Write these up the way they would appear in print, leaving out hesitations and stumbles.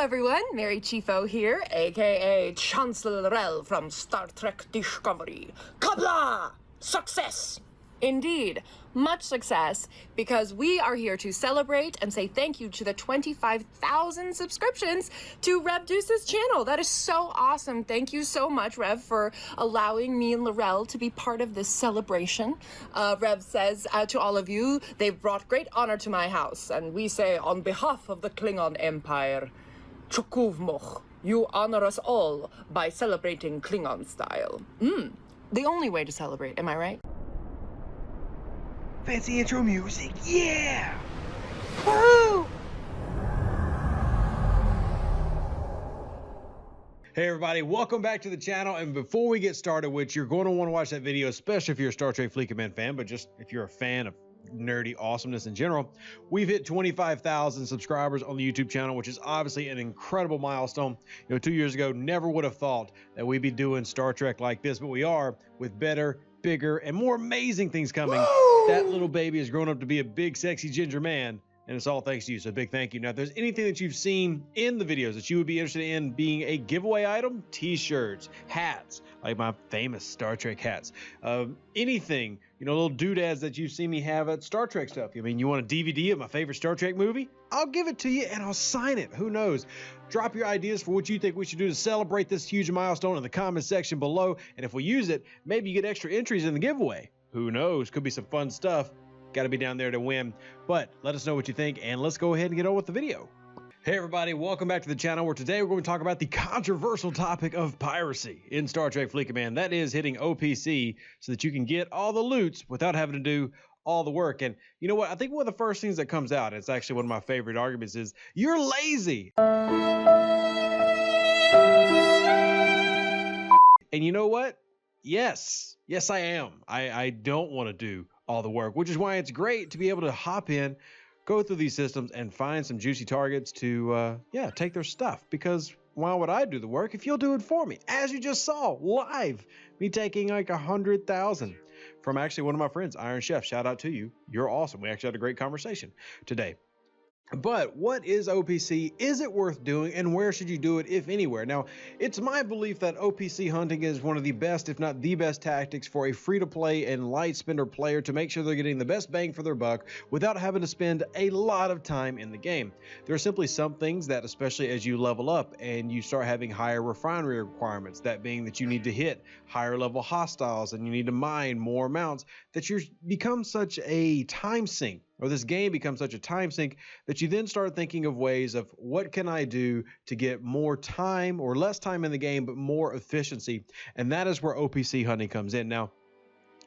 everyone, Mary Chieffo here, aka Chancellor L'Rell from Star Trek Discovery. Kabla! Success! Indeed, much success, because we are here to celebrate and say thank you to the 25,000 subscriptions to Rev Deuce's channel. That is so awesome. Thank you so much, Rev, for allowing me and L'Rell to be part of this celebration. Rev says to all of you, they've brought great honor to my house, and we say on behalf of the Klingon Empire, Chukuvmoch, you honor us all by celebrating Klingon style. The only way to celebrate, am I right? Fancy intro music, yeah! Woo! Hey everybody, welcome back to the channel. And before we get started, which you're going to want to watch that video, especially if you're a Star Trek Fleet Command fan, but just if you're a fan of nerdy awesomeness in general, we've hit 25,000 subscribers on the YouTube channel, which is obviously an incredible milestone. You know, 2 years ago, never would have thought that we'd be doing Star Trek like this, but we are, with better, bigger, and more amazing things coming. Woo! That little baby has grown up to be a big, sexy ginger man, and it's all thanks to you, so big thank you. Now, if there's anything that you've seen in the videos that you would be interested in being a giveaway item, t-shirts, hats, like my famous Star Trek hats, anything, you know, little doodads that you've seen me have at Star Trek stuff. I mean, you want a DVD of my favorite Star Trek movie? I'll give it to you and I'll sign it. Who knows? Drop your ideas for what you think we should do to celebrate this huge milestone in the comment section below. And if we use it, maybe you get extra entries in the giveaway. Who knows? Could be some fun stuff. Got to be down there to win. But let us know what you think, and let's go ahead and get on with the video. Hey everybody, welcome back to the channel, where today we're going to talk about the controversial topic of piracy in Star Trek Fleet Command. That is hitting OPC so that you can get all the loots without having to do all the work. And you know what? I think one of the first things that comes out, it's actually one of my favorite arguments, is you're lazy. And you know what? Yes, I am. I don't want to do all the work, which is why it's great to be able to hop in, go through these systems, and find some juicy targets to, take their stuff. Because why would I do the work if you'll do it for me? As you just saw, live, me taking like 100,000 from actually one of my friends, Iron Chef. Shout out to you. You're awesome. We actually had a great conversation today. But what is OPC? Is it worth doing? And where should you do it, if anywhere? Now, it's my belief that OPC hunting is one of the best, if not the best, tactics for a free-to-play and light spender player to make sure they're getting the best bang for their buck without having to spend a lot of time in the game. There are simply some things that, especially as you level up and you start having higher refinery requirements, that being that you need to hit higher level hostiles and you need to mine more amounts, that you become such a time sink, or this game becomes such a time sink, that you then start thinking of ways of what can I do to get more time, or less time in the game, but more efficiency. And that is where OPC hunting comes in. Now,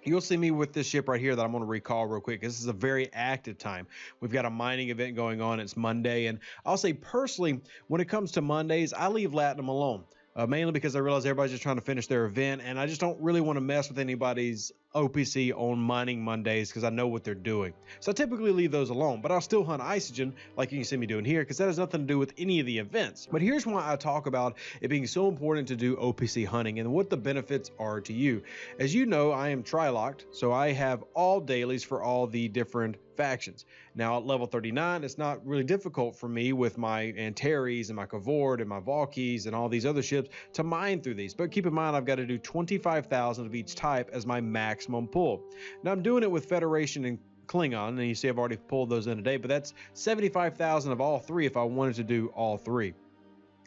you'll see me with this ship right here that I'm going to recall real quick. This is a very active time. We've got a mining event going on. It's Monday. And I'll say personally, when it comes to Mondays, I leave Latinum alone. Mainly because I realize everybody's just trying to finish their event, and I just don't really want to mess with anybody's OPC on mining Mondays because I know what they're doing. So I typically leave those alone, but I'll still hunt Isogen like you can see me doing here, because that has nothing to do with any of the events. But here's why I talk about it being so important to do OPC hunting and what the benefits are to you. As you know, I am tri-locked, so I have all dailies for all the different factions. Now at level 39, it's not really difficult for me with my Antares and my Cavord and my Valkyries and all these other ships to mine through these. But keep in mind, I've got to do 25,000 of each type as my maximum pull. Now I'm doing it with Federation and Klingon, and you see I've already pulled those in today, but that's 75,000 of all three if I wanted to do all three.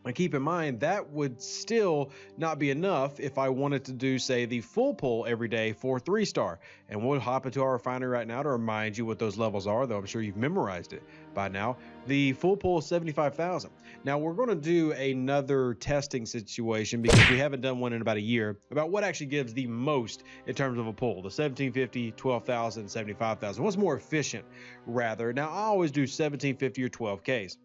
And keep in mind, that would still not be enough if I wanted to do, say, the full pull every day for 3-star. And we'll hop into our refinery right now to remind you what those levels are, though I'm sure you've memorized it by now. The full pull is 75,000. Now, we're going to do another testing situation, because we haven't done one in about a year, about what actually gives the most in terms of a pull. The 1750, 12,000, 75,000. What's more efficient, rather? Now, I always do 1750 or 12Ks.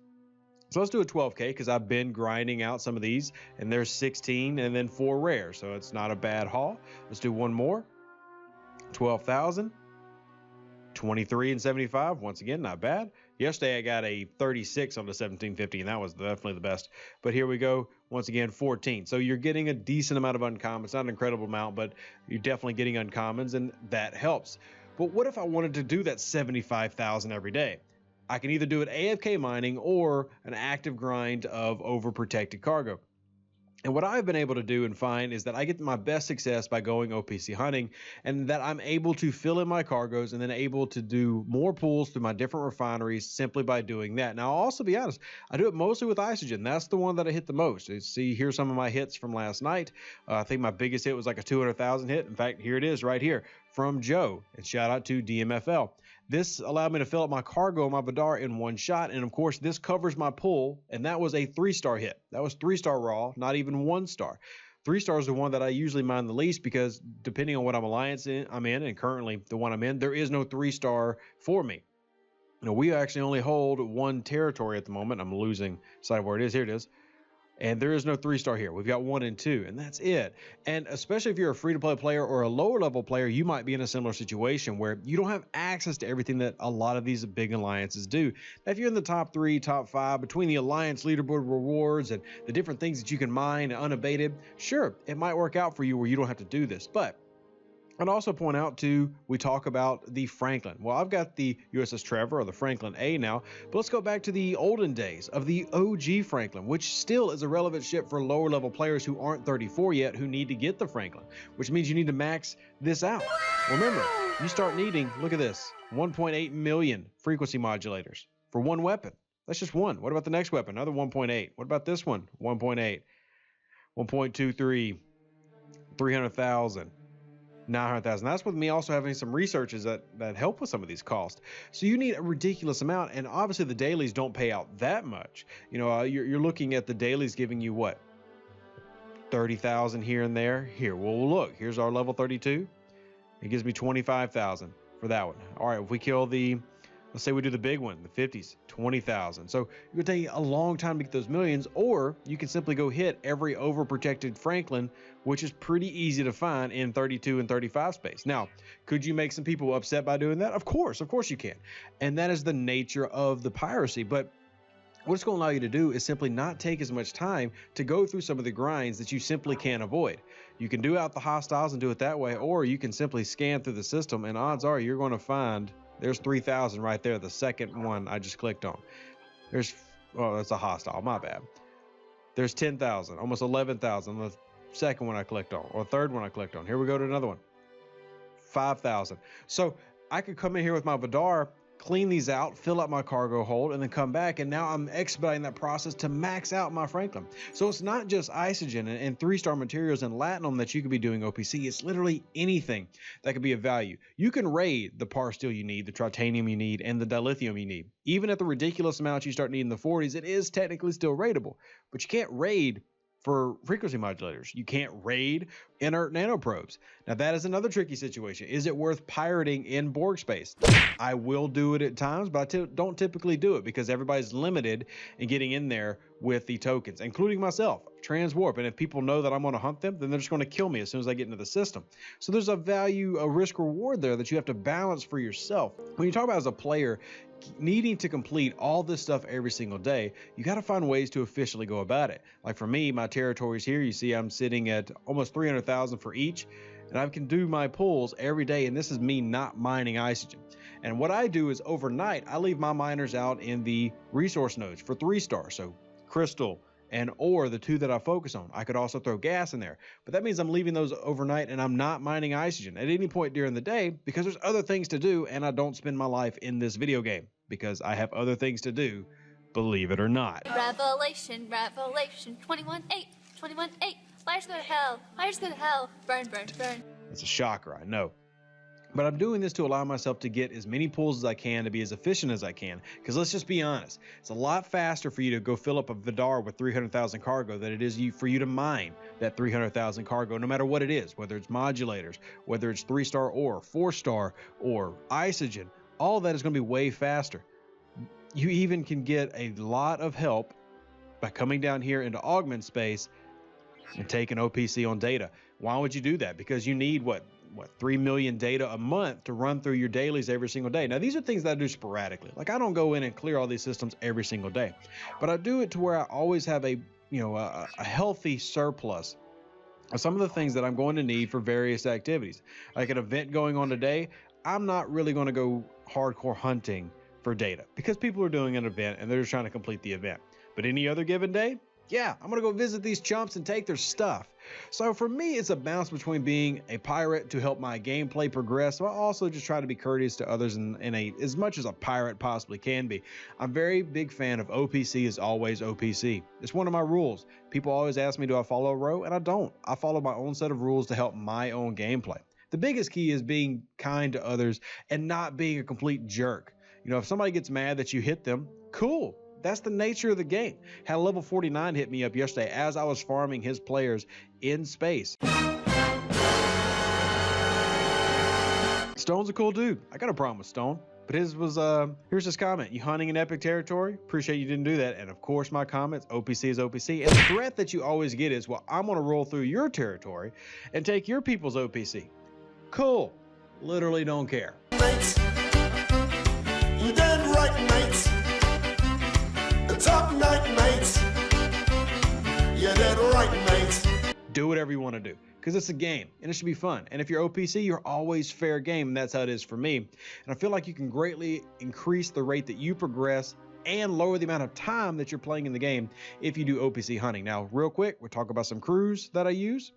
So let's do a 12K, because I've been grinding out some of these, and there's 16 and then 4 rare, so it's not a bad haul. Let's do one more. 12,000, 23 and 75. Once again, not bad. Yesterday I got a 36 on the 1750, and that was definitely the best. But here we go. Once again, 14. So you're getting a decent amount of uncommons. Not an incredible amount, but you're definitely getting uncommons, and that helps. But what if I wanted to do that 75,000 every day? I can either do it AFK mining or an active grind of overprotected cargo. And what I've been able to do and find is that I get my best success by going OPC hunting, and that I'm able to fill in my cargoes and then able to do more pulls through my different refineries simply by doing that. Now, I'll also be honest, I do it mostly with Isogen. That's the one that I hit the most. You see, here's some of my hits from last night. I think my biggest hit was like a 200,000 hit. In fact, here it is right here from Joe, and shout out to DMFL. This allowed me to fill up my cargo, my Vidar, in one shot. And of course, this covers my pull. And that was a 3-star hit. That was 3-star raw, not even 1-star. 3-star is the one that I usually mine the least, because depending on what I'm in, and currently the one I'm in, there is no 3-star for me. You know, we actually only hold 1 territory at the moment. I'm losing sight of where it is. Here it is. And there is no 3-star here. We've got 1 and 2, and that's it. And especially if you're a free-to-play player or a lower-level player, you might be in a similar situation where you don't have access to everything that a lot of these big alliances do. Now, if you're in the top 3, top 5, between the alliance leaderboard rewards and the different things that you can mine unabated, sure, it might work out for you where you don't have to do this. But I'd also point out too, we talk about the Franklin. Well, I've got the USS Trevor, or the Franklin A now, but let's go back to the olden days of the OG Franklin, which still is a relevant ship for lower level players who aren't 34 yet, who need to get the Franklin, which means you need to max this out. Remember, you start needing, look at this, 1.8 million frequency modulators for one weapon. That's just one. What about the next weapon? Another 1.8. What about this one? 1.8, 1.23, 300,000. 900,000. That's with me also having some researches that help with some of these costs. So you need a ridiculous amount, and obviously the dailies don't pay out that much. You know, you're looking at the dailies giving you what, 30,000 here and there. Here, well, look, here's our level 32. It gives me 25,000 for that one. All right, if we kill the, let's say we do the big one, the 50s, 20,000. So it would take a long time to get those millions, or you can simply go hit every overprotected Franklin, which is pretty easy to find in 32 and 35 space. Now, could you make some people upset by doing that? Of course you can. And that is the nature of the piracy. But what it's going to allow you to do is simply not take as much time to go through some of the grinds that you simply can't avoid. You can do out the hostiles and do it that way, or you can simply scan through the system, and odds are you're going to find there's 3,000 right there, the second one I just clicked on. There's, oh, that's a hostile, my bad. There's 10,000, almost 11,000, the second one I clicked on, or third one I clicked on. Here we go to another one, 5,000. So I could come in here with my Vidar, clean these out, fill up my cargo hold, and then come back, and now I'm expediting that process to max out my Franklin. So it's not just Isogen and 3-star materials and Latinum that you could be doing OPC. It's literally anything that could be of value. You can raid the par steel you need, the tritanium you need, and the dilithium you need. Even at the ridiculous amounts you start needing the 40s, it is technically still raidable, but you can't raid for frequency modulators. You can't raid inert nanoprobes. Now that is another tricky situation. Is it worth pirating in Borg space? I will do it at times, but I don't typically do it because everybody's limited in getting in there with the tokens, including myself, transwarp. And if people know that I'm going to hunt them, then they're just going to kill me as soon as I get into the system. So there's a value, a risk reward there that you have to balance for yourself. When you talk about as a player, needing to complete all this stuff every single day, you got to find ways to efficiently go about it. Like for me, my territories here, you see I'm sitting at almost 300,000 for each, and I can do my pulls every day, and this is me not mining Isogen. And what I do is overnight, I leave my miners out in the resource nodes for 3-star, so crystal and ore, the 2 that I focus on. I could also throw gas in there, but that means I'm leaving those overnight and I'm not mining Isogen at any point during the day because there's other things to do, and I don't spend my life in this video game because I have other things to do, believe it or not. Revelation, Revelation, 21:8, 21:8. Liars go to hell, liars go to hell, burn, burn, burn. That's a shocker, I know. But I'm doing this to allow myself to get as many pulls as I can, to be as efficient as I can. Because let's just be honest, it's a lot faster for you to go fill up a Vidar with 300,000 cargo than it is for you to mine that 300,000 cargo, no matter what it is, whether it's modulators, whether it's 3-star ore, 4-star ore, Isogen, all that is going to be way faster. You even can get a lot of help by coming down here into augment space and taking OPC on data. Why would you do that? Because you need what 3 million data a month to run through your dailies every single day. Now these are things that I do sporadically. Like I don't go in and clear all these systems every single day, but I do it to where I always have a healthy surplus of some of the things that I'm going to need for various activities. Like an event going on today, I'm not really going to go hardcore hunting for data because people are doing an event and they're just trying to complete the event. But any other given day, yeah, I'm gonna go visit these chumps and take their stuff. So for me, it's a balance between being a pirate to help my gameplay progress, while also just trying to be courteous to others in as much as a pirate possibly can be. I'm a very big fan of OPC is always OPC. It's one of my rules. People always ask me, do I follow a row? And I don't. I follow my own set of rules to help my own gameplay. The biggest key is being kind to others and not being a complete jerk. You know, if somebody gets mad that you hit them, cool. That's the nature of the game. Had a level 49 hit me up yesterday as I was farming his players in space. Stone's a cool dude. I got a problem with Stone. But his was, here's his comment. You hunting in epic territory? Appreciate you didn't do that. And of course my comments, OPC is OPC. And the threat that you always get is, well, I'm gonna roll through your territory and take your people's OPC. Cool. Literally don't care. Mates, you done right, mates. Top night, mates. You done right, mates. Do whatever you want to do, because it's a game and it should be fun. And if you're OPC, you're always fair game, and that's how it is for me. And I feel like you can greatly increase the rate that you progress and lower the amount of time that you're playing in the game if you do OPC hunting. Now, real quick, we'll talk about some crews that I use.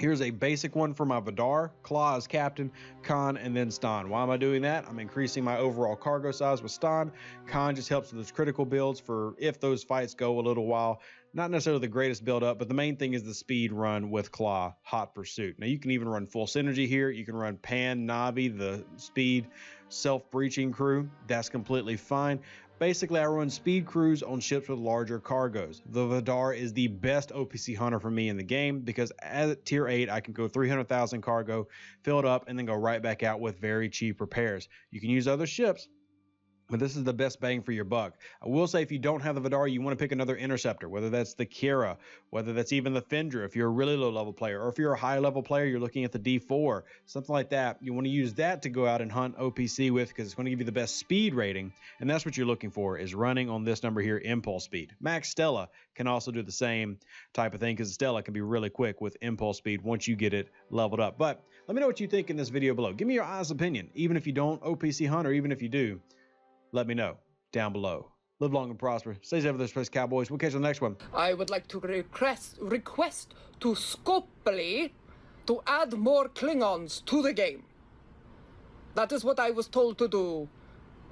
Here's a basic one for my Vidar, Claw as captain, Khan, and then Stan. Why am I doing that? I'm increasing my overall cargo size with Stan. Khan just helps with those critical builds for if those fights go a little while. Not necessarily the greatest build up, but the main thing is the speed run with Claw, Hot Pursuit. Now you can even run full synergy here. You can run Pan, Navi, the speed self-breaching crew. That's completely fine. Basically, I run speed crews on ships with larger cargoes. The Vidar is the best OPC hunter for me in the game because at tier 8, I can go 300,000 cargo, fill it up, and then go right back out with very cheap repairs. You can use other ships, but this is the best bang for your buck. I will say if you don't have the Vidar, you want to pick another interceptor, whether that's the Kira, whether that's even the Fendra if you're a really low level player, or if you're a high level player, you're looking at the D4, something like that. You want to use that to go out and hunt OPC with because it's going to give you the best speed rating, and that's what you're looking for is running on this number here, impulse speed. Max Stella can also do the same type of thing because Stella can be really quick with impulse speed once you get it leveled up. But let me know what you think in this video below. Give me your honest opinion, even if you don't OPC hunt or even if you do. Let me know down below. Live long and prosper. Stay safe with this place, cowboys. We'll catch you on the next one. I would like to request to Scopely to add more Klingons to the game. That is what I was told to do,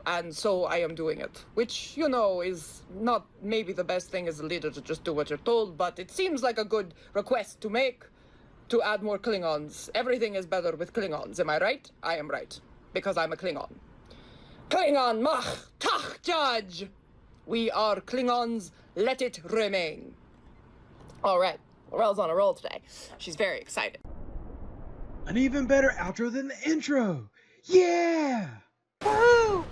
and so I am doing it. Which, you know, is not maybe the best thing as a leader to just do what you're told, but it seems like a good request to make to add more Klingons. Everything is better with Klingons, am I right? I am right, because I'm a Klingon. Klingon mach tach judge. We are Klingons, let it remain. All right, L'Rell's on a roll today. She's very excited. An even better outro than the intro. Yeah! Woo!